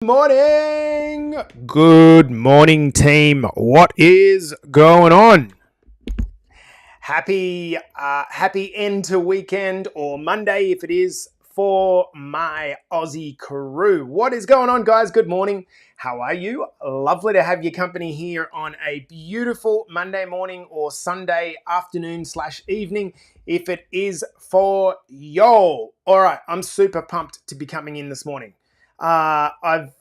Morning! Good morning, team. What is going on? Happy end to weekend, or Monday if it is, for my Aussie crew. What is going on, guys? Good morning. How are you? Lovely to have your company here on a beautiful Monday morning or Sunday afternoon / evening if it is for y'all. All right, I'm super pumped to be coming in this morning. I've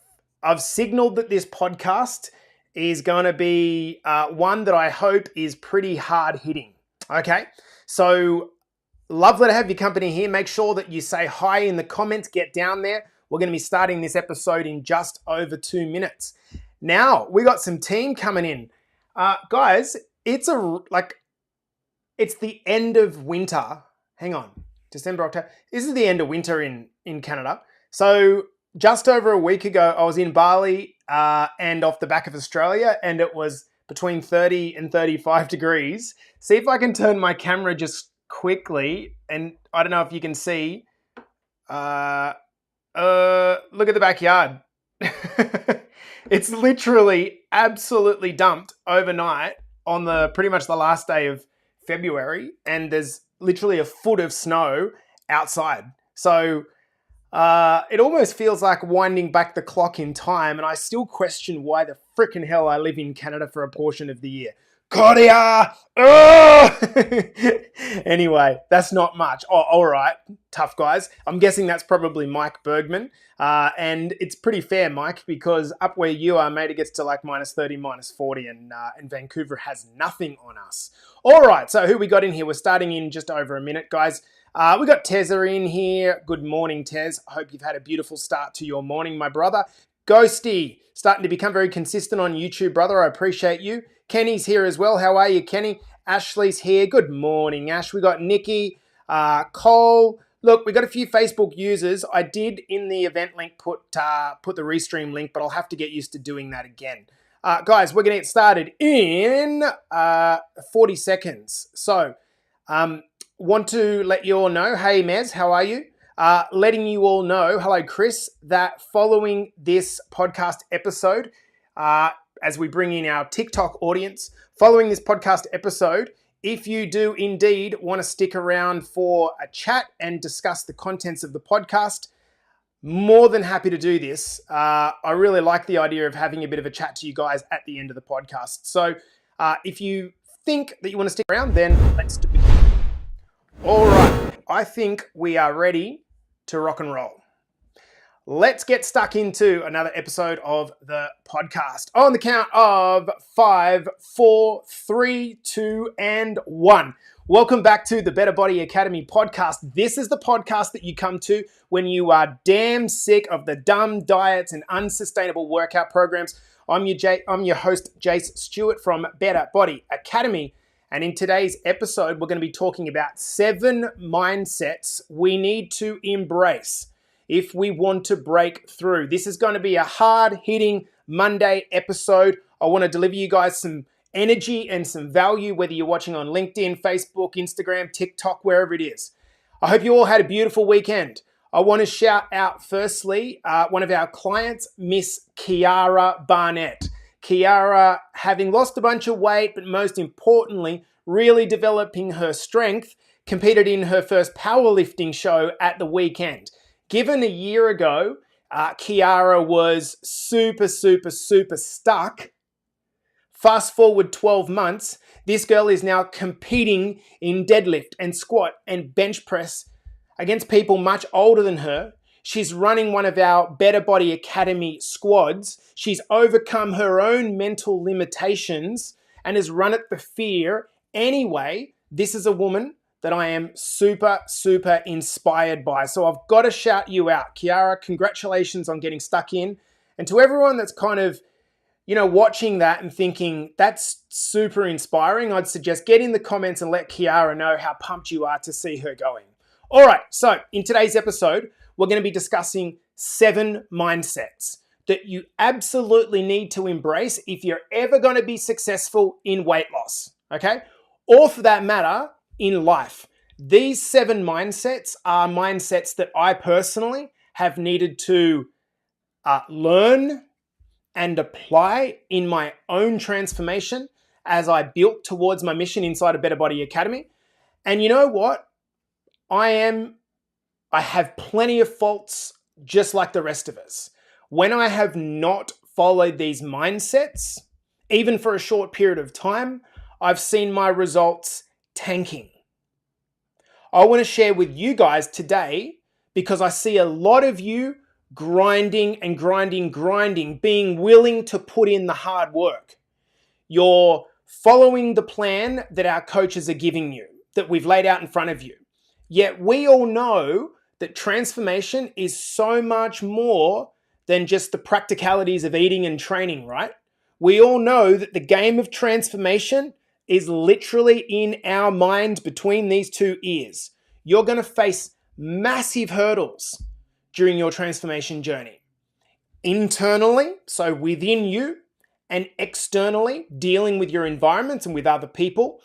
signaled that this podcast is going to be one that I hope is pretty hard hitting. Okay, so lovely to have your company here. Make sure that you say hi in the comments. Get down there. We're going to be starting this episode in just over 2 minutes. Now we got some team coming in, guys. It's the end of winter. Hang on, December, October. This is the end of winter in Canada. So just over a week ago, I was in Bali and off the back of Australia, and it was between 30 and 35 degrees. See if I can turn my camera just quickly, and I don't know if you can see. Look at the backyard. It's literally absolutely dumped overnight on pretty much the last day of February, and there's literally a foot of snow outside. So it almost feels like winding back the clock in time, and I still question why the frickin' hell I live in Canada for a portion of the year. Korea! Anyway, that's not much. Oh, all right, tough guys. I'm guessing that's probably Mike Bergman. And it's pretty fair, Mike, because up where you are, mate, it gets to like -30, -40, and Vancouver has nothing on us. All right, so who we got in here? We're starting in just over a minute, guys. We got Tezza in here. Good morning, Tez. I hope you've had a beautiful start to your morning, my brother. Ghosty, starting to become very consistent on YouTube, brother. I appreciate you. Kenny's here as well. How are you, Kenny? Ashley's here. Good morning, Ash. We got Nikki, Cole. Look, we got a few Facebook users. I did in the event link put the restream link, but I'll have to get used to doing that again. Guys, we're going to get started in 40 seconds. So, want to let you all know, hey Mez, how are you? Letting you all know, hello Chris, that following this podcast episode, as we bring in our TikTok audience, following this podcast episode, if you do indeed want to stick around for a chat and discuss the contents of the podcast, more than happy to do this. I really like the idea of having a bit of a chat to you guys at the end of the podcast. So if you think that you want to stick around, then let's do it. All right, I think we are ready to rock and roll. Let's get stuck into another episode of the podcast. On the count of 5, 4, 3, 2, and 1. Welcome back to the Better Body Academy podcast. This is the podcast that you come to when you are damn sick of the dumb diets and unsustainable workout programs. I'm your host, Jace Stewart from Better Body Academy. And in today's episode, we're going to be talking about 7 mindsets we need to embrace if we want to break through. This is going to be a hard-hitting Monday episode. I want to deliver you guys some energy and some value, whether you're watching on LinkedIn, Facebook, Instagram, TikTok, wherever it is. I hope you all had a beautiful weekend. I want to shout out firstly one of our clients, Miss Kiara Barnett. Kiara, having lost a bunch of weight, but most importantly, really developing her strength, competed in her first powerlifting show at the weekend. Given a year ago, Kiara was super stuck. Fast forward 12 months, this girl is now competing in deadlift and squat and bench press against people much older than her. She's running one of our Better Body Academy squads. She's overcome her own mental limitations and has run at the fear. Anyway, this is a woman that I am super inspired by. So I've got to shout you out. Kiara, congratulations on getting stuck in. And to everyone that's kind of, watching that and thinking, that's super inspiring, I'd suggest get in the comments and let Kiara know how pumped you are to see her going. All right, so in today's episode, we're going to be discussing 7 mindsets that you absolutely need to embrace if you're ever going to be successful in weight loss, okay? Or for that matter, in life. These 7 mindsets are mindsets that I personally have needed to learn and apply in my own transformation as I built towards my mission inside of Better Body Academy. And you know what? I have plenty of faults just like the rest of us. When I have not followed these mindsets, even for a short period of time, I've seen my results tanking. I want to share with you guys today because I see a lot of you grinding and grinding, being willing to put in the hard work. You're following the plan that our coaches are giving you, that we've laid out in front of you. Yet we all know that transformation is so much more than just the practicalities of eating and training, right? We all know that the game of transformation is literally in our mind between these two ears. You're going to face massive hurdles during your transformation journey. Internally, so within you, and externally, dealing with your environments and with other people.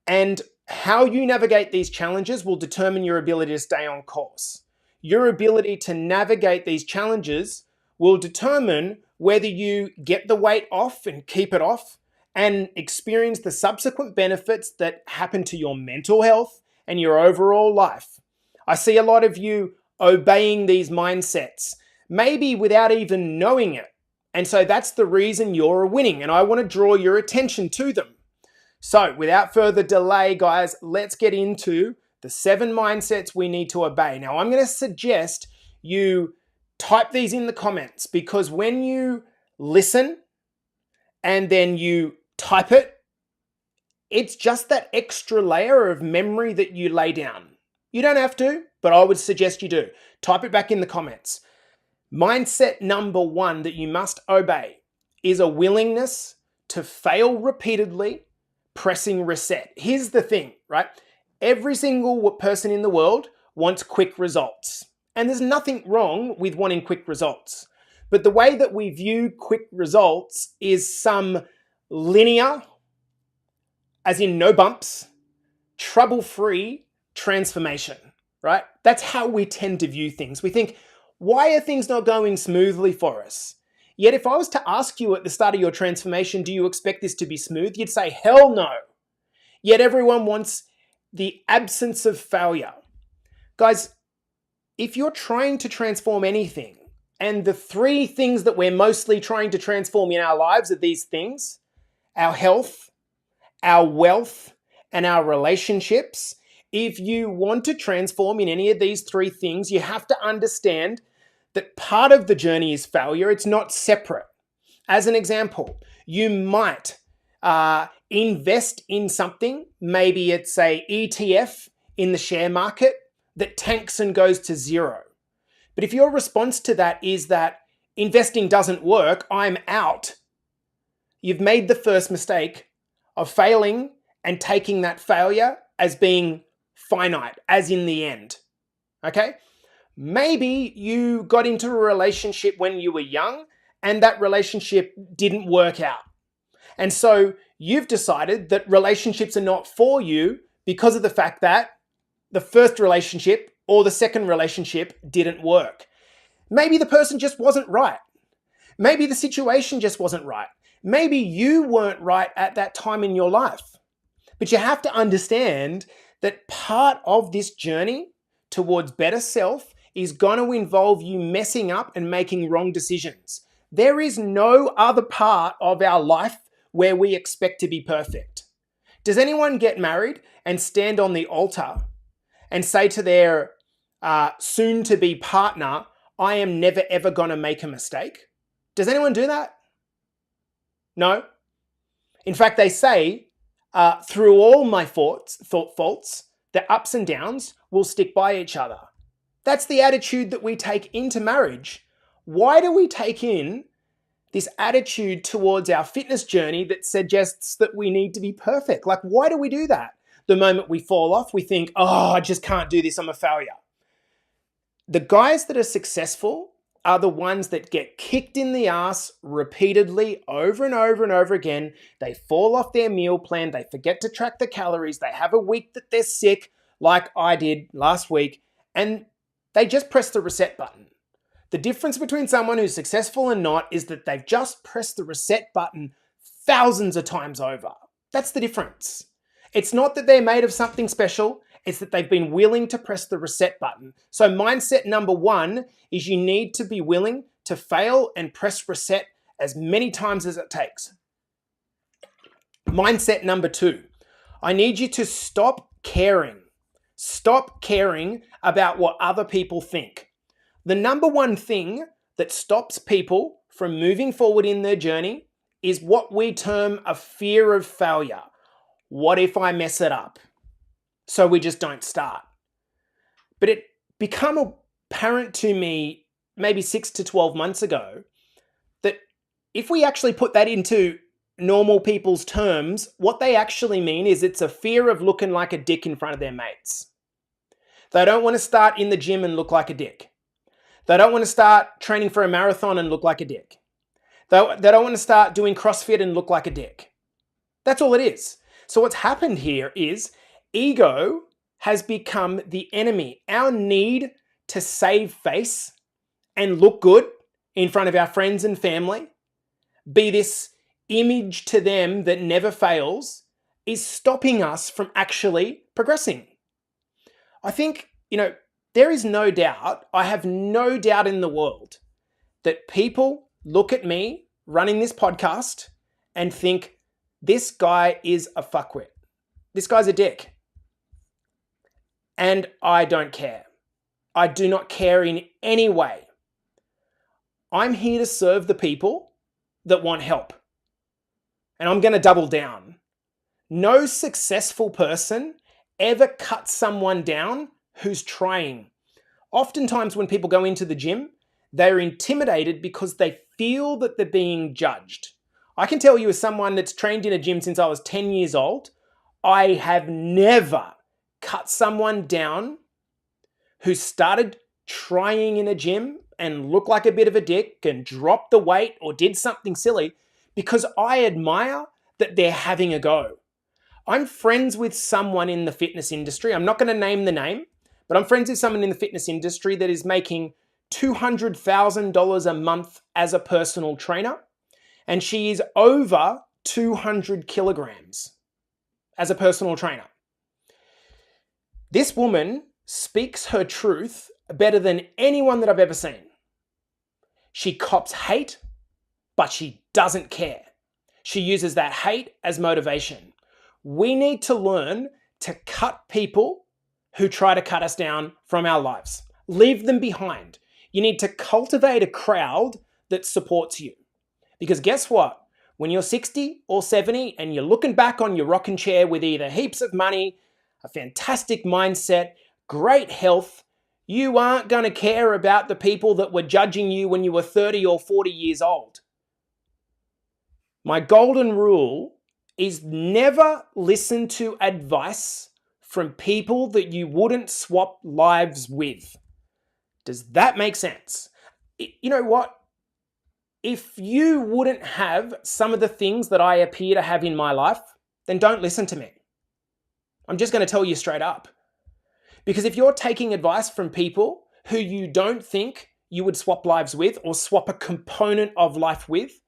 And how you navigate these challenges will determine your ability to stay on course. Your ability to navigate these challenges will determine whether you get the weight off and keep it off and experience the subsequent benefits that happen to your mental health and your overall life. I see a lot of you obeying these mindsets, maybe without even knowing it. And so that's the reason you're winning. And I want to draw your attention to them. So without further delay, guys, let's get into the 7 mindsets we need to obey. Now, I'm going to suggest you type these in the comments because when you listen and then you type it, it's just that extra layer of memory that you lay down. You don't have to, but I would suggest you do. Type it back in the comments. Mindset number 1 that you must obey is a willingness to fail repeatedly, pressing reset. Here's the thing, right? Every single person in the world wants quick results. And there's nothing wrong with wanting quick results. But the way that we view quick results is some linear, as in no bumps, trouble-free transformation, right? That's how we tend to view things. We think, why are things not going smoothly for us? Yet if I was to ask you at the start of your transformation, do you expect this to be smooth? You'd say, hell no. Yet everyone wants the absence of failure. Guys, if you're trying to transform anything, and the 3 things that we're mostly trying to transform in our lives are these things, our health, our wealth, and our relationships. If you want to transform in any of these 3 things, you have to understand that part of the journey is failure. It's not separate. As an example, you might invest in something. Maybe it's a ETF in the share market that tanks and goes to 0. But if your response to that is that investing doesn't work, I'm out, you've made the first mistake of failing and taking that failure as being finite, as in the end. Okay? Maybe you got into a relationship when you were young and that relationship didn't work out. And so you've decided that relationships are not for you because of the fact that the first relationship or the second relationship didn't work. Maybe the person just wasn't right. Maybe the situation just wasn't right. Maybe you weren't right at that time in your life. But you have to understand that part of this journey towards better self is going to involve you messing up and making wrong decisions. There is no other part of our life where we expect to be perfect. Does anyone get married and stand on the altar and say to their soon-to-be partner, I am never ever going to make a mistake? Does anyone do that? No. In fact, they say, through all my faults, the ups and downs will stick by each other. That's the attitude that we take into marriage. Why do we take in this attitude towards our fitness journey that suggests that we need to be perfect? Like, why do we do that? The moment we fall off, we think, oh, I just can't do this, I'm a failure. The guys that are successful are the ones that get kicked in the ass repeatedly over and over and over again. They fall off their meal plan. They forget to track the calories. They have a week that they're sick, like I did last week, and they just press the reset button. The difference between someone who's successful and not is that they've just pressed the reset button thousands of times over. That's the difference. It's not that they're made of something special, it's that they've been willing to press the reset button. So mindset number 1 is you need to be willing to fail and press reset as many times as it takes. Mindset number 2, I need you to stop caring. Stop caring about what other people think. The number 1 thing that stops people from moving forward in their journey is what we term a fear of failure. What if I mess it up? So we just don't start. But it became apparent to me maybe 6 to 12 months ago that if we actually put that into normal people's terms, what they actually mean is it's a fear of looking like a dick in front of their mates. They don't want to start in the gym and look like a dick. They don't want to start training for a marathon and look like a dick. They don't want to start doing CrossFit and look like a dick. That's all it is. So what's happened here is ego has become the enemy. Our need to save face and look good in front of our friends and family, be this image to them that never fails, is stopping us from actually progressing. I think, there is no doubt, I have no doubt in the world that people look at me running this podcast and think, this guy is a fuckwit. This guy's a dick. And I don't care. I do not care in any way. I'm here to serve the people that want help. And I'm going to double down. No successful person ever cuts someone down who's trying. Oftentimes when people go into the gym, they're intimidated because they feel that they're being judged. I can tell you as someone that's trained in a gym since I was 10 years old, I have never cut someone down who started trying in a gym and looked like a bit of a dick and dropped the weight or did something silly because I admire that they're having a go. I'm friends with someone in the fitness industry. I'm not going to name the name, but I'm friends with someone in the fitness industry that is making $200,000 a month as a personal trainer. And she is over 200 kilograms as a personal trainer. This woman speaks her truth better than anyone that I've ever seen. She cops hate, but she doesn't care. She uses that hate as motivation. We need to learn to cut people who try to cut us down from our lives. Leave them behind. You need to cultivate a crowd that supports you. Because guess what? When you're 60 or 70 and you're looking back on your rocking chair with either heaps of money, a fantastic mindset, great health, you aren't going to care about the people that were judging you when you were 30 or 40 years old. My golden rule is never listen to advice from people that you wouldn't swap lives with. Does that make sense? You know what? If you wouldn't have some of the things that I appear to have in my life, then don't listen to me. I'm just going to tell you straight up. Because if you're taking advice from people who you don't think you would swap lives with or swap a component of life with,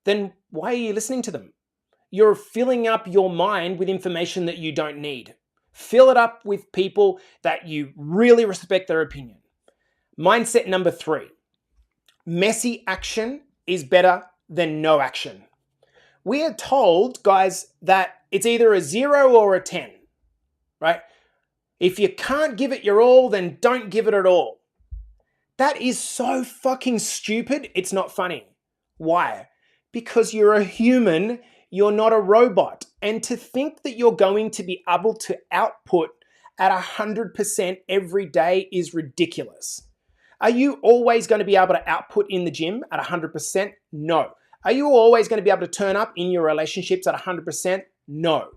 then why are you listening to them? You're filling up your mind with information that you don't need. Fill it up with people that you really respect their opinion. Mindset number 3. Messy action is better than no action. We are told, guys, that it's either a 0 or a 10, right? If you can't give it your all, then don't give it at all. That is so fucking stupid, it's not funny. Why? Because you're a human, you're not a robot. And to think that you're going to be able to output at 100% every day is ridiculous. Are you always going to be able to output in the gym at 100%? No. Are you always going to be able to turn up in your relationships at 100%? No.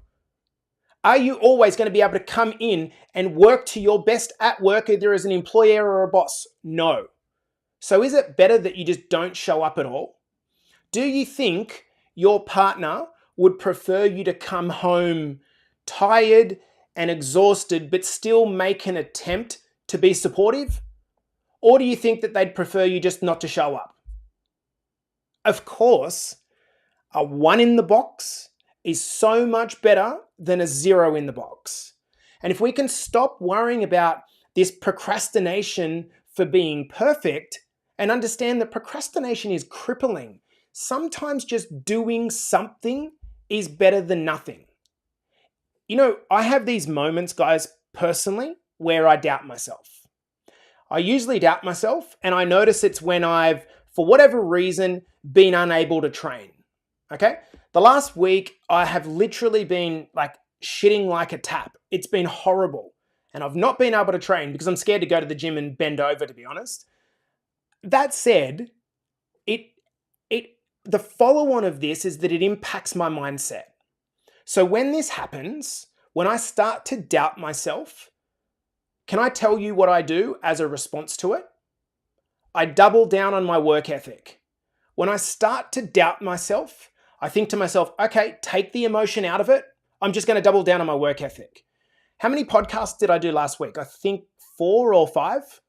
Are you always going to be able to come in and work to your best at work, either as an employer or a boss? No. So is it better that you just don't show up at all? Do you think your partner would prefer you to come home tired and exhausted, but still make an attempt to be supportive? Or do you think that they'd prefer you just not to show up? Of course, a 1 in the box is so much better than a 0 in the box. And if we can stop worrying about this procrastination for being perfect and understand that procrastination is crippling, sometimes just doing something is better than nothing. You know, I have these moments, guys, personally, where I doubt myself. I usually doubt myself, and I notice it's when I've, for whatever reason, been unable to train. Okay? The last week, I have literally been like shitting like a tap. It's been horrible. And I've not been able to train because I'm scared to go to the gym and bend over, to be honest. That said, the follow-on of this is that it impacts my mindset. So when this happens, when I start to doubt myself, can I tell you what I do as a response to it? I double down on my work ethic. When I start to doubt myself, I think to myself, okay, take the emotion out of it. I'm just going to double down on my work ethic. How many podcasts did I do last week? I think 4 or 5,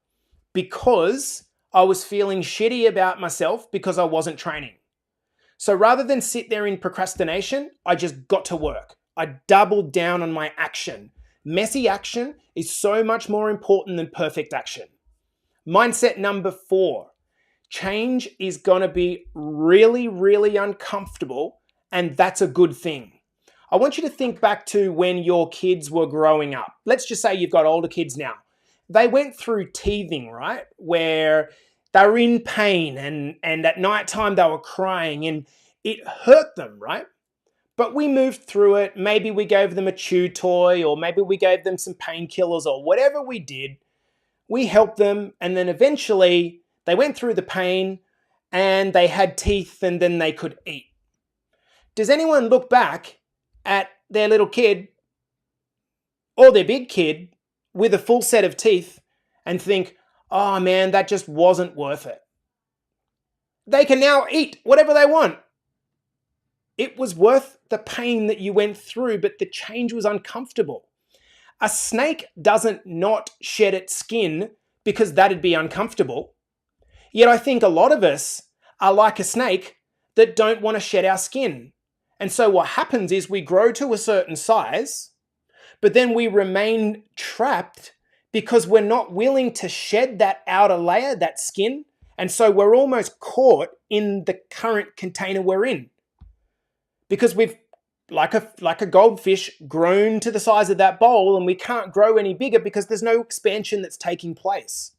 because I was feeling shitty about myself because I wasn't training. So rather than sit there in procrastination, I just got to work. I doubled down on my action. Messy action is so much more important than perfect action. Mindset number 4. Change is going to be really, really uncomfortable, and that's a good thing. I want you to think back to when your kids were growing up. Let's just say you've got older kids now. They went through teething, right? Where they were in pain and at nighttime they were crying and it hurt them, right? But we moved through it. Maybe we gave them a chew toy, or maybe we gave them some painkillers, or whatever we did. We helped them, and then eventually they went through the pain and they had teeth and then they could eat. Does anyone look back at their little kid or their big kid with a full set of teeth and think, oh man, that just wasn't worth it? They can now eat whatever they want. It was worth the pain that you went through, but the change was uncomfortable. A snake doesn't not shed its skin because that'd be uncomfortable. Yet I think a lot of us are like a snake that don't want to shed our skin. And so what happens is we grow to a certain size, but then we remain trapped because we're not willing to shed that outer layer, that skin. And so we're almost caught in the current container we're in. Because we've, like a goldfish, grown to the size of that bowl, and we can't grow any bigger because there's no expansion that's taking place.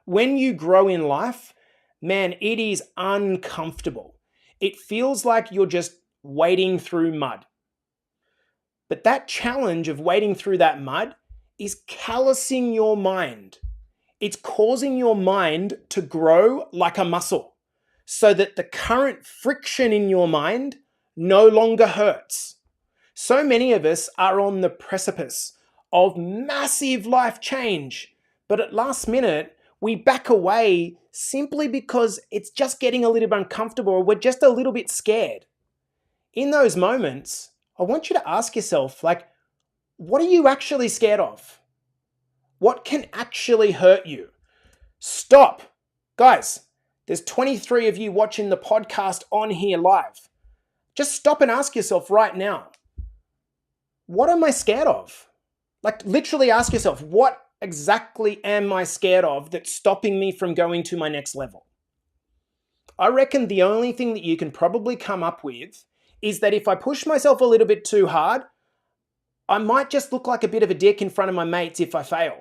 When you grow in life, man, it is uncomfortable. It feels like you're just wading through mud. But that challenge of wading through that mud is callousing your mind. It's causing your mind to grow like a muscle so that the current friction in your mind no longer hurts. So many of us are on the precipice of massive life change, but at last minute, we back away simply because it's just getting a little bit uncomfortable, or we're just a little bit scared. In those moments, I want you to ask yourself, like, what are you actually scared of? What can actually hurt you? Stop. Guys, there's 23 of you watching the podcast on here live. Just stop and ask yourself right now, what am I scared of? Like, literally ask yourself, what exactly am I scared of that's stopping me from going to my next level? I reckon the only thing that you can probably come up with is that if I push myself a little bit too hard, I might just look like a bit of a dick in front of my mates if I fail.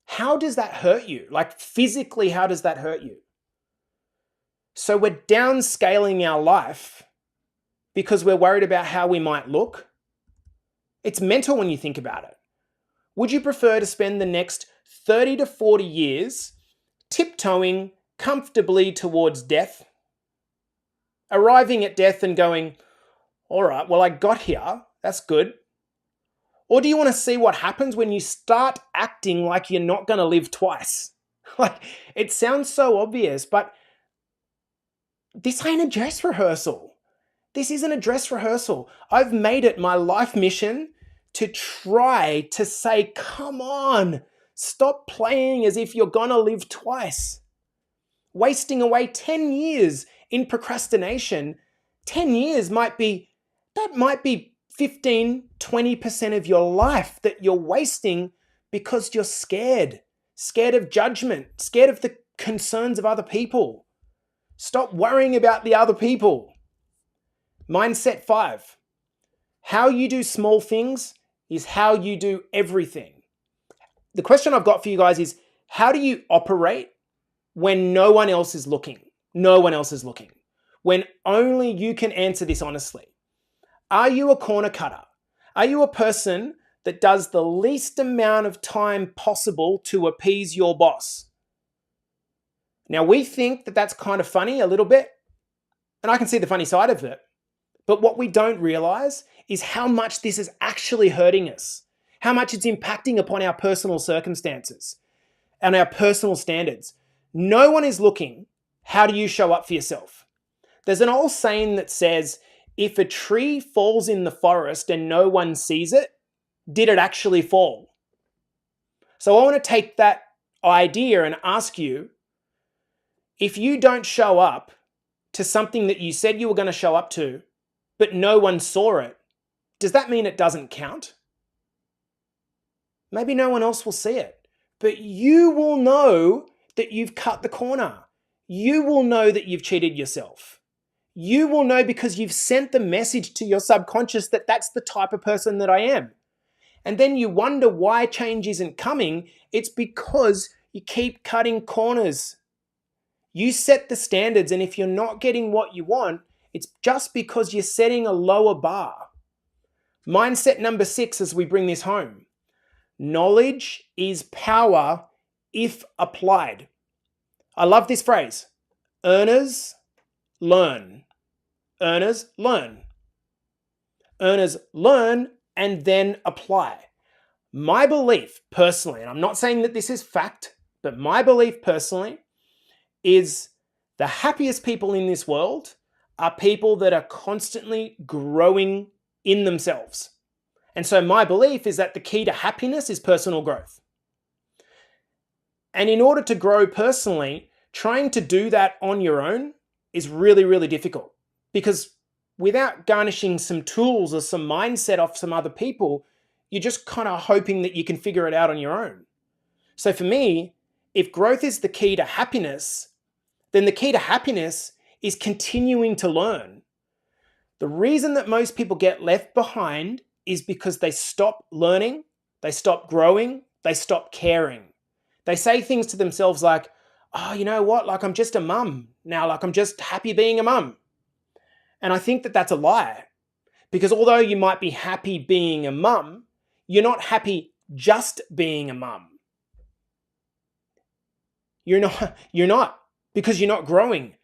How does that hurt you? Like, physically, how does that hurt you? So we're downscaling our life because we're worried about how we might look. It's mental when you think about it. Would you prefer to spend the next 30 to 40 years tiptoeing comfortably towards death, arriving at death and going, all right, well, I got here, that's good? Or do you want to see what happens when you start acting like you're not going to live twice? Like, it sounds so obvious, but this ain't a dress rehearsal. This isn't a dress rehearsal. I've made it my life mission to try to say, come on, Stop playing as if you're gonna live twice. Wasting away 10 years in procrastination, 10 years might be 15, 20% of your life that you're wasting because you're scared. Scared of judgment, scared of the concerns of other people. Stop worrying about the other people. Mindset 5. How you do small things is how you do everything. The question I've got for you guys is, how do you operate when no one else is looking? No one else is looking. When only you can answer this honestly. Are you a corner cutter? Are you a person that does the least amount of time possible to appease your boss? Now, we think that that's kind of funny a little bit, and I can see the funny side of it. But what we don't realize is how much this is actually hurting us, how much it's impacting upon our personal circumstances and our personal standards. No one is looking. How do you show up for yourself? There's an old saying that says, if a tree falls in the forest and no one sees it, did it actually fall? So I want to take that idea and ask you, if you don't show up to something that you said you were going to show up to, but no one saw it, does that mean it doesn't count? Maybe no one else will see it, but you will know that you've cut the corner. You will know that you've cheated yourself. You will know because you've sent the message to your subconscious that that's the type of person that I am. And then you wonder why change isn't coming. It's because you keep cutting corners. You set the standards, and if you're not getting what you want, it's just because you're setting a lower bar. Mindset number 6 as we bring this home. Knowledge is power if applied. I love this phrase. Earners learn. Earners learn. Earners learn and then apply. My belief personally, and I'm not saying that this is fact, but my belief personally is the happiest people in this world are people that are constantly growing in themselves. And so my belief is that the key to happiness is personal growth. And in order to grow personally, trying to do that on your own is really, really difficult, because without garnishing some tools or some mindset off some other people, you're just kind of hoping that you can figure it out on your own. So for me, if growth is the key to happiness, then the key to happiness is continuing to learn. The reason that most people get left behind is because they stop learning, they stop growing, they stop caring. They say things to themselves like, oh, you know what? Like, I'm just a mum now. Like, I'm just happy being a mum. And I think that that's a lie, because although you might be happy being a mum, you're not happy just being a mum. You're not, because you're not growing.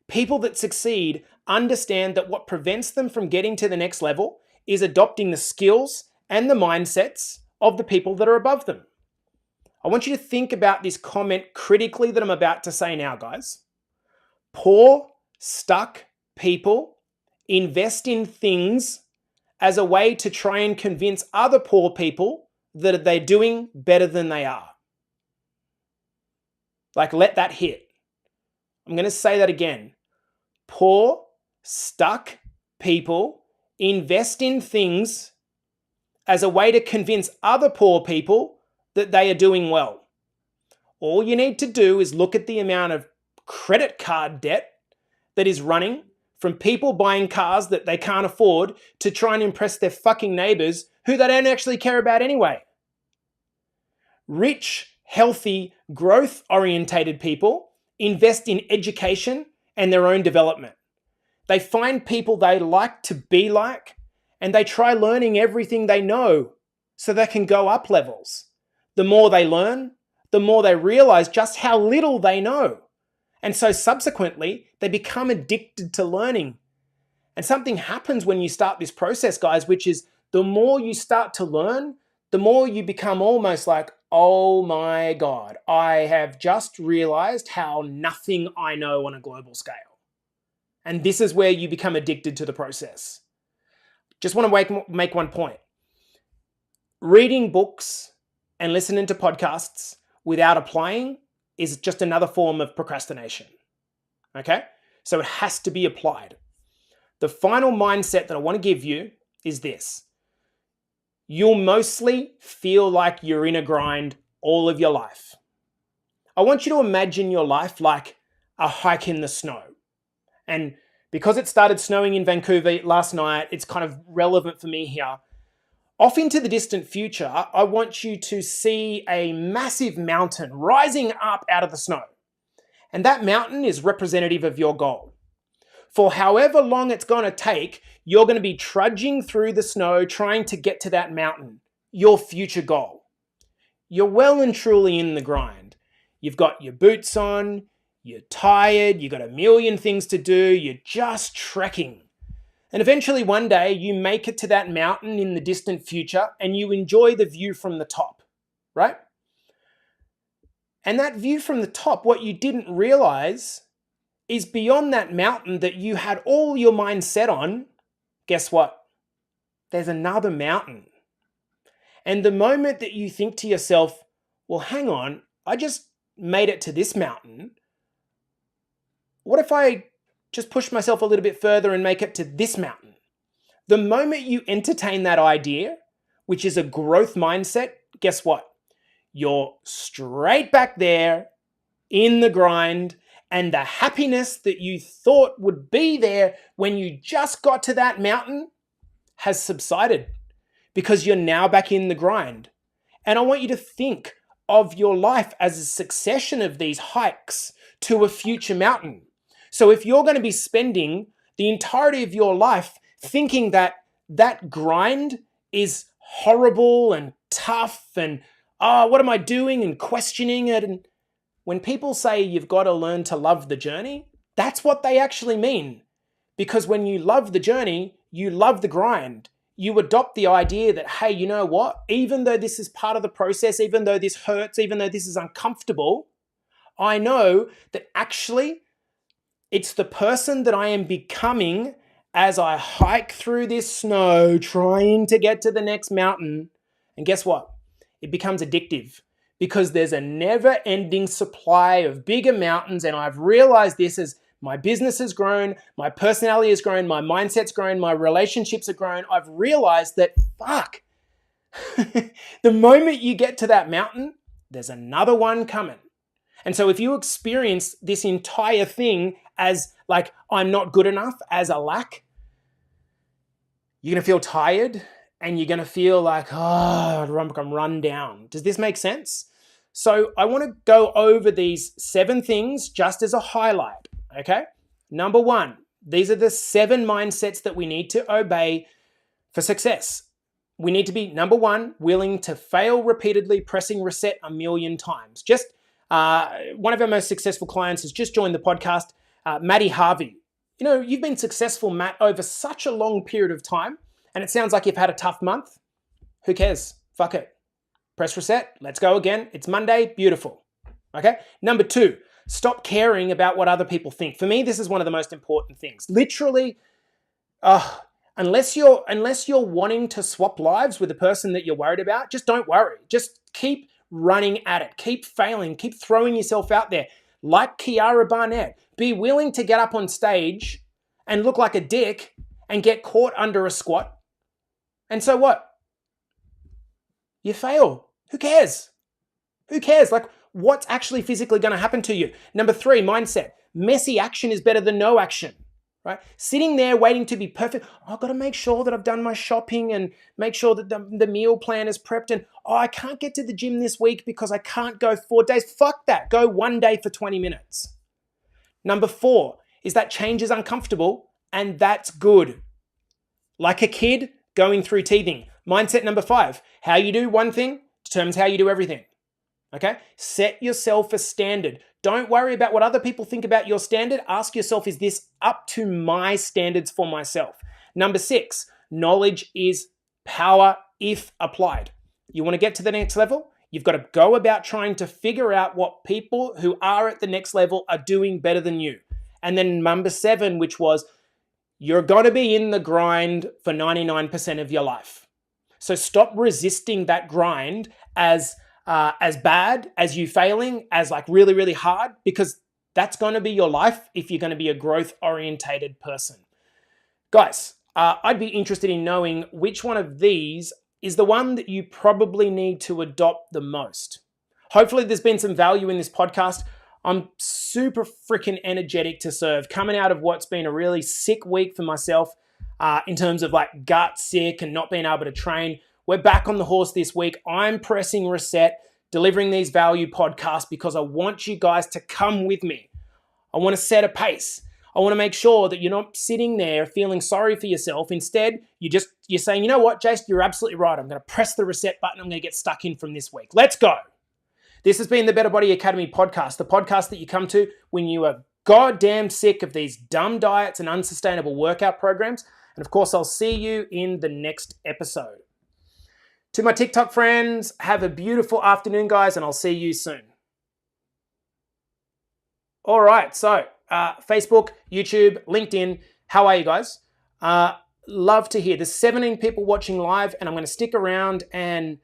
People that succeed understand that what prevents them from getting to the next level is adopting the skills and the mindsets of the people that are above them. I want you to think about this comment critically that I'm about to say now, guys. Poor, stuck people invest in things as a way to try and convince other poor people that they're doing better than they are. Like, let that hit. I'm going to say that again. Poor, stuck people invest in things as a way to convince other poor people that they are doing well. All you need to do is look at the amount of credit card debt that is running from people buying cars that they can't afford to try and impress their fucking neighbors who they don't actually care about anyway. Rich, healthy, growth-orientated people invest in education and their own development. They find people they like to be like, and they try learning everything they know so they can go up levels. The more they learn, the more they realize just how little they know. And so subsequently, they become addicted to learning. And something happens when you start this process, guys, which is the more you start to learn, the more you become almost like, oh my God, I have just realized how nothing I know on a global scale. And this is where you become addicted to the process. Just want to make one point. Reading books and listening to podcasts without applying is just another form of procrastination. Okay? So it has to be applied. The final mindset that I want to give you is this. You'll mostly feel like you're in a grind all of your life. I want you to imagine your life like a hike in the snow. And because it started snowing in Vancouver last night, it's kind of relevant for me here. Off into the distant future, I want you to see a massive mountain rising up out of the snow. And that mountain is representative of your goal. For however long it's going to take, you're going to be trudging through the snow trying to get to that mountain, your future goal. You're well and truly in the grind. You've got your boots on, you're tired, you've got a million things to do, you're just trekking. And eventually one day you make it to that mountain in the distant future and you enjoy the view from the top, right? And that view from the top, what you didn't realize is beyond that mountain that you had all your mind set on, guess what? There's another mountain. And the moment that you think to yourself, well, hang on, I just made it to this mountain. What if I just push myself a little bit further and make it to this mountain? The moment you entertain that idea, which is a growth mindset, guess what? You're straight back there in the grind, and the happiness that you thought would be there when you just got to that mountain has subsided because you're now back in the grind. And I want you to think of your life as a succession of these hikes to a future mountain. So if you're going to be spending the entirety of your life thinking that that grind is horrible and tough and, what am I doing, and questioning it, and when people say you've got to learn to love the journey, that's what they actually mean. Because when you love the journey, you love the grind. You adopt the idea that, hey, you know what? Even though this is part of the process, even though this hurts, even though this is uncomfortable, I know that actually it's the person that I am becoming as I hike through this snow trying to get to the next mountain. And guess what? It becomes addictive because there's a never-ending supply of bigger mountains. And I've realized this as my business has grown, my personality has grown, my mindset's grown, my relationships have grown. I've realized that, fuck, the moment you get to that mountain, there's another one coming. And so if you experience this entire thing as like, I'm not good enough, as a lack, you're going to feel tired and you're going to feel like, I'm run down. Does this make sense? So I want to go over these 7 things just as a highlight, okay? Number 1, these are the 7 mindsets that we need to obey for success. We need to be, number 1, willing to fail repeatedly, pressing reset a million times. Just one of our most successful clients has just joined the podcast, Maddie Harvey. You know, you've been successful, Matt, over such a long period of time, and it sounds like you've had a tough month. Who cares? Fuck it. Press reset. Let's go again. It's Monday. Beautiful. Okay. Number 2, stop caring about what other people think. For me, this is one of the most important things. Literally, unless you're wanting to swap lives with the person that you're worried about, just don't worry. Just keep running at it. Keep failing. Keep throwing yourself out there. Like Kiara Barnett, be willing to get up on stage and look like a dick and get caught under a squat. And so what? You fail. Who cares? Who cares? Like, what's actually physically going to happen to you? Number 3, mindset. Messy action is better than no action, right? Sitting there waiting to be perfect. I've got to make sure that I've done my shopping and make sure that the meal plan is prepped. And, I can't get to the gym this week because I can't go 4 days. Fuck that. Go 1 day for 20 minutes. Number 4 is that change is uncomfortable, and that's good. Like a kid going through teething. Mindset number 5. How you do one thing determines how you do everything. Okay? Set yourself a standard. Don't worry about what other people think about your standard. Ask yourself, is this up to my standards for myself? Number 6, knowledge is power if applied. You want to get to the next level? You've got to go about trying to figure out what people who are at the next level are doing better than you. And then number 7, which was, you're going to be in the grind for 99% of your life. So stop resisting that grind as as bad as you failing, as like really, really hard, because that's going to be your life if you're going to be a growth orientated person. Guys, I'd be interested in knowing which one of these is the one that you probably need to adopt the most. Hopefully there's been some value in this podcast. I'm super freaking energetic to serve, coming out of what's been a really sick week for myself in terms of like gut sick and not being able to train. We're back on the horse this week. I'm pressing reset, delivering these value podcasts because I want you guys to come with me. I want to set a pace. I want to make sure that you're not sitting there feeling sorry for yourself. Instead, you're saying, you know what, Jace, you're absolutely right. I'm going to press the reset button. I'm going to get stuck in from this week. Let's go. This has been the Better Body Academy podcast, the podcast that you come to when you are goddamn sick of these dumb diets and unsustainable workout programs. And of course, I'll see you in the next episode. To my TikTok friends, have a beautiful afternoon, guys, and I'll see you soon. All right, so Facebook, YouTube, LinkedIn, how are you guys? Love to hear. There's 17 people watching live, and I'm going to stick around and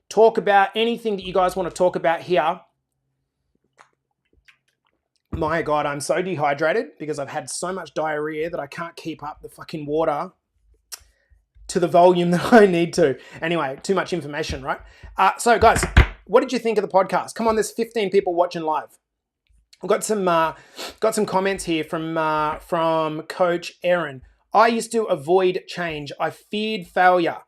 talk about anything that you guys want to talk about here. My God, I'm so dehydrated because I've had so much diarrhea that I can't keep up the fucking water to the volume that I need to. Anyway, too much information, right? So guys, what did you think of the podcast? Come on, there's 15 people watching live. I've got some comments here from Coach Aaron. I used to avoid change. I feared failure.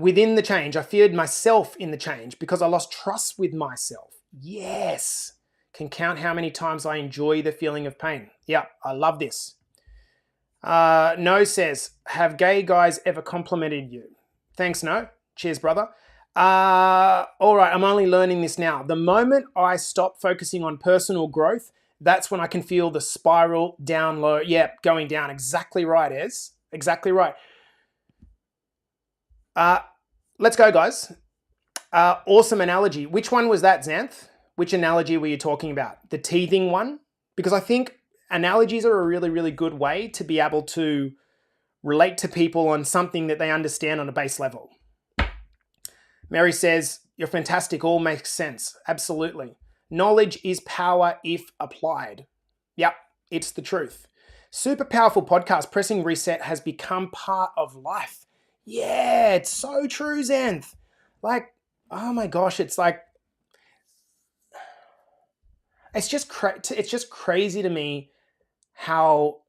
Within the change, I feared myself in the change because I lost trust with myself. Yes. Can count how many times I enjoy the feeling of pain. Yeah, I love this. No says, have gay guys ever complimented you? Thanks, No. Cheers, brother. All right, I'm only learning this now. The moment I stop focusing on personal growth, that's when I can feel the spiral down low. Yeah, going down. Exactly right, Ez. Exactly right. Let's go, guys. Awesome analogy. Which one was that, Xanth? Which analogy were you talking about? The teething one? Because I think analogies are a really, really good way to be able to relate to people on something that they understand on a base level. Mary says, you're fantastic. All makes sense. Absolutely. Knowledge is power if applied. Yep, it's the truth. Super powerful podcast. Pressing reset has become part of life. Yeah, it's so true, Xanth. Like, oh my gosh, it's like, it's just crazy to me how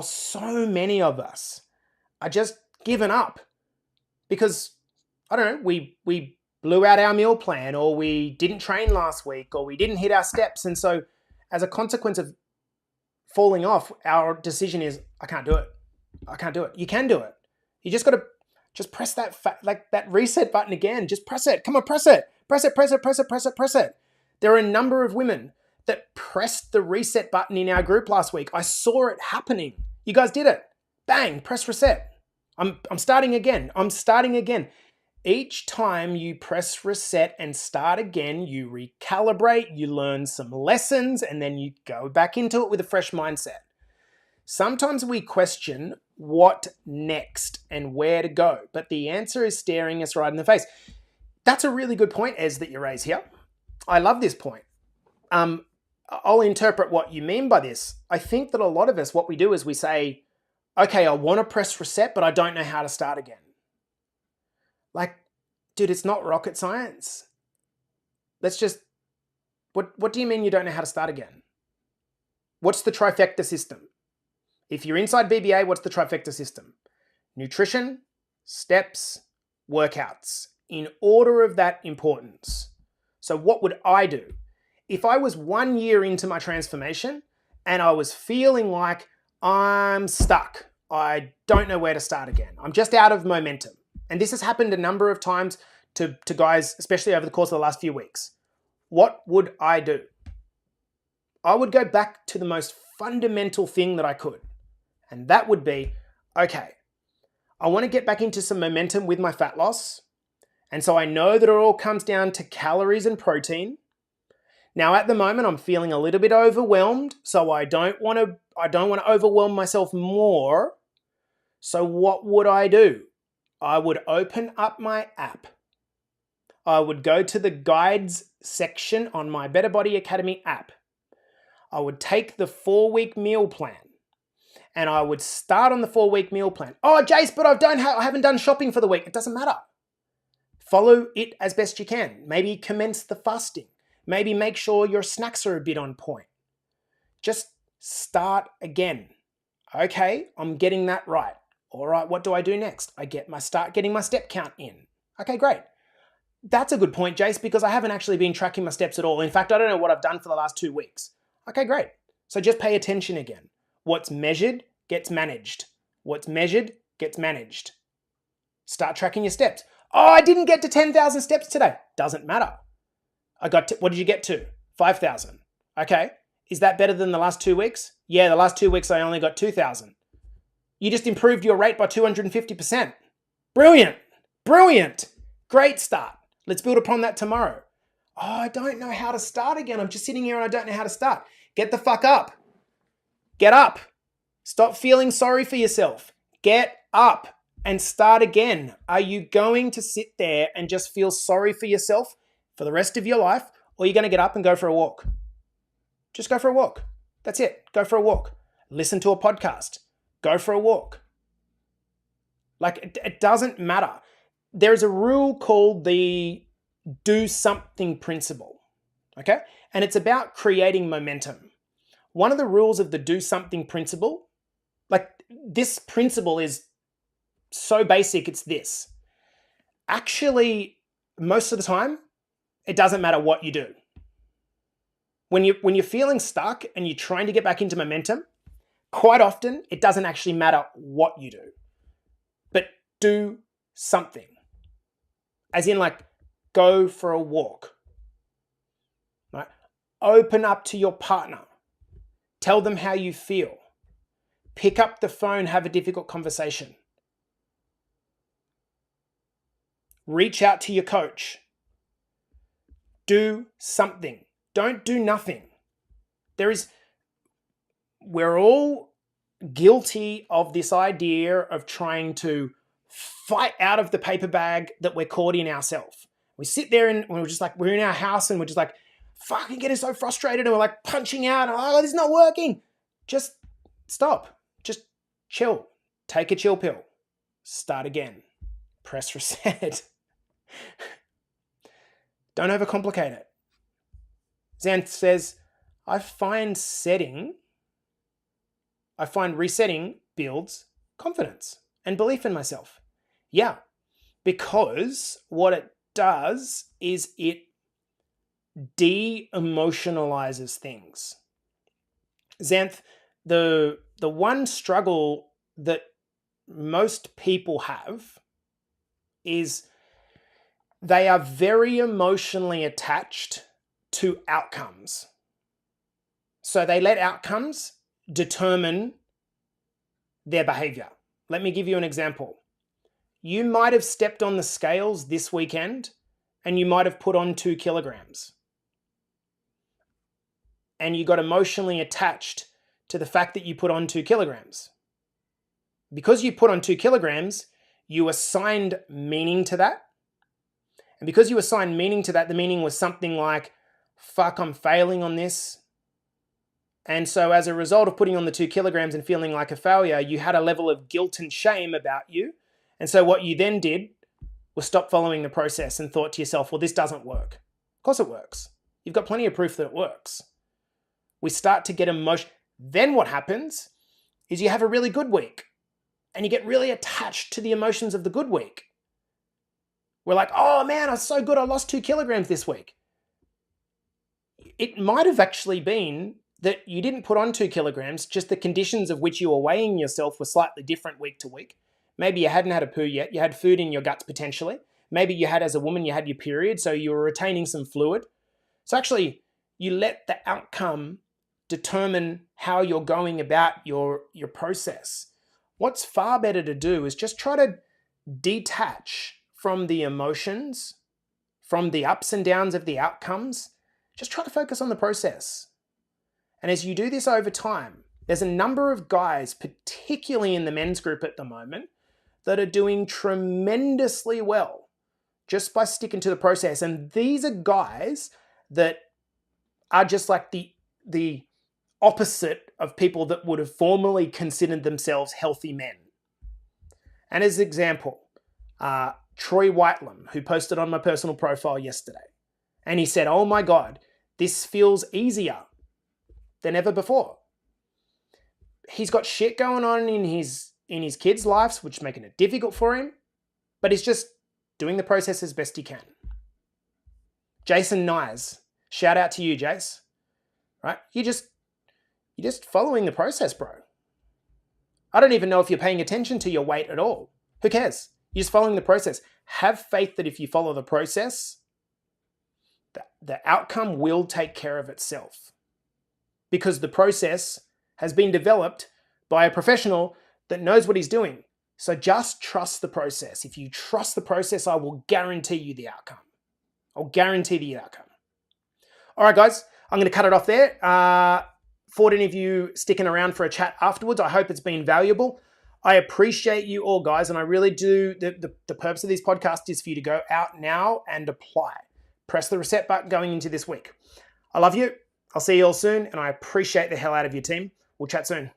so many of us are just giving up because, I don't know, we blew out our meal plan, or we didn't train last week, or we didn't hit our steps. And so as a consequence of falling off, our decision is, I can't do it. I can't do it. You can do it. You just got to just press that reset button again. Just press it. Come on, press it. Press it, press it, press it, press it, press it. There are a number of women that pressed the reset button in our group last week. I saw it happening. You guys did it. Bang, press reset. I'm starting again. I'm starting again. Each time you press reset and start again, you recalibrate, you learn some lessons, and then you go back into it with a fresh mindset. Sometimes we question what next and where to go, but the answer is staring us right in the face. That's a really good point, Ez, that you raise here. I love this point. I'll interpret what you mean by this. I think that a lot of us, what we do is we say, okay, I want to press reset, but I don't know how to start again. Like, dude, it's not rocket science. Let's just, what do you mean you don't know how to start again? What's the trifecta system? If you're inside BBA, what's the trifecta system? Nutrition, steps, workouts, in order of that importance. So what would I do? If I was 1 year into my transformation and I was feeling like I'm stuck, I don't know where to start again. I'm just out of momentum. And this has happened a number of times to guys, especially over the course of the last few weeks. What would I do? I would go back to the most fundamental thing that I could. And that would be, okay, I want to get back into some momentum with my fat loss. And so I know that it all comes down to calories and protein. Now at the moment, I'm feeling a little bit overwhelmed. So I don't want to overwhelm myself more. So what would I do? I would open up my app. I would go to the guides section on my Better Body Academy app. I would take the 4-week meal plan and I would start on the 4-week meal plan. Oh, Jace, but I haven't done shopping for the week. It doesn't matter. Follow it as best you can. Maybe commence the fasting. Maybe make sure your snacks are a bit on point. Just start again. Okay, I'm getting that right. All right, what do I do next? Start getting my step count in. Okay, great. That's a good point, Jace, because I haven't actually been tracking my steps at all. In fact, I don't know what I've done for the last 2 weeks. Okay, great. So just pay attention again. What's measured gets managed. What's measured gets managed. Start tracking your steps. Oh, I didn't get to 10,000 steps today. Doesn't matter. What did you get to? 5,000. Okay. Is that better than the last 2 weeks? Yeah, the last 2 weeks I only got 2,000. You just improved your rate by 250%. Brilliant. Brilliant. Great start. Let's build upon that tomorrow. Oh, I don't know how to start again. I'm just sitting here and I don't know how to start. Get the fuck up. Get up. Stop feeling sorry for yourself. Get up and start again. Are you going to sit there and just feel sorry for yourself for the rest of your life, or are you going to get up and go for a walk? Just go for a walk. That's it. Go for a walk. Listen to a podcast. Go for a walk. Like, it doesn't matter. There's a rule called the do something principle. Okay? And it's about creating momentum. One of the rules of the do something principle, like this principle is so basic, it's this. Actually, most of the time, it doesn't matter what you do. When you're feeling stuck and you're trying to get back into momentum, quite often it doesn't actually matter what you do. But do something. As in, like, go for a walk. Right? Open up to your partner. Tell them how you feel. Pick up the phone, have a difficult conversation. Reach out to your coach. Do something. Don't do nothing. We're all guilty of this idea of trying to fight out of the paper bag that we're caught in ourselves. We sit there and we're in our house and we're just like fucking getting so frustrated and we're like punching out. Oh, this is not working. Just stop. Just chill. Take a chill pill. Start again. Press reset. Don't overcomplicate it. Xanth says, I find resetting builds confidence and belief in myself. Yeah, because what it does is it de-emotionalizes things. Xanth, the one struggle that most people have is they are very emotionally attached to outcomes. So they let outcomes determine their behavior. Let me give you an example. You might have stepped on the scales this weekend and you might have put on 2 kilograms. And you got emotionally attached to the fact that you put on 2 kilograms. Because you put on 2 kilograms, you assigned meaning to that. And because you assigned meaning to that, the meaning was something like, fuck, I'm failing on this. And so as a result of putting on the 2 kilograms and feeling like a failure, you had a level of guilt and shame about you. And so what you then did was stop following the process and thought to yourself, well, this doesn't work. Of course it works. You've got plenty of proof that it works. We start to get emotion. Then what happens is you have a really good week and you get really attached to the emotions of the good week. We're like, oh man, I was so good. I lost 2 kilograms this week. It might have actually been that you didn't put on 2 kilograms, just the conditions of which you were weighing yourself were slightly different week to week. Maybe you hadn't had a poo yet. You had food in your guts potentially. Maybe you had, as a woman, you had your period, so you were retaining some fluid. So actually, you let the outcome determine how you're going about your process. What's far better to do is just try to detach from the emotions, from the ups and downs of the outcomes. Just try to focus on the process. And as you do this over time, there's a number of guys, particularly in the men's group at the moment, that are doing tremendously well just by sticking to the process. And these are guys that are just like the opposite of people that would have formerly considered themselves healthy men. And as an example, Troy Whitelam, who posted on my personal profile yesterday, and he said, "Oh my God, this feels easier than ever before." He's got shit going on in his kids' lives, which is making it difficult for him, but he's just doing the process as best he can. Jason Nyes, shout out to you, Jace. Right? You're just following the process, bro. I don't even know if you're paying attention to your weight at all. Who cares? You're just following the process. Have faith that if you follow the process, the outcome will take care of itself. Because the process has been developed by a professional that knows what he's doing. So just trust the process. If you trust the process, I will guarantee you the outcome. I'll guarantee the outcome. All right, guys, I'm going to cut it off there. For any of you sticking around for a chat afterwards, I hope it's been valuable. I appreciate you all, guys, and I really do. The purpose of this podcast is for you to go out now and apply. Press the reset button going into this week. I love you. I'll see you all soon, and I appreciate the hell out of your team. We'll chat soon.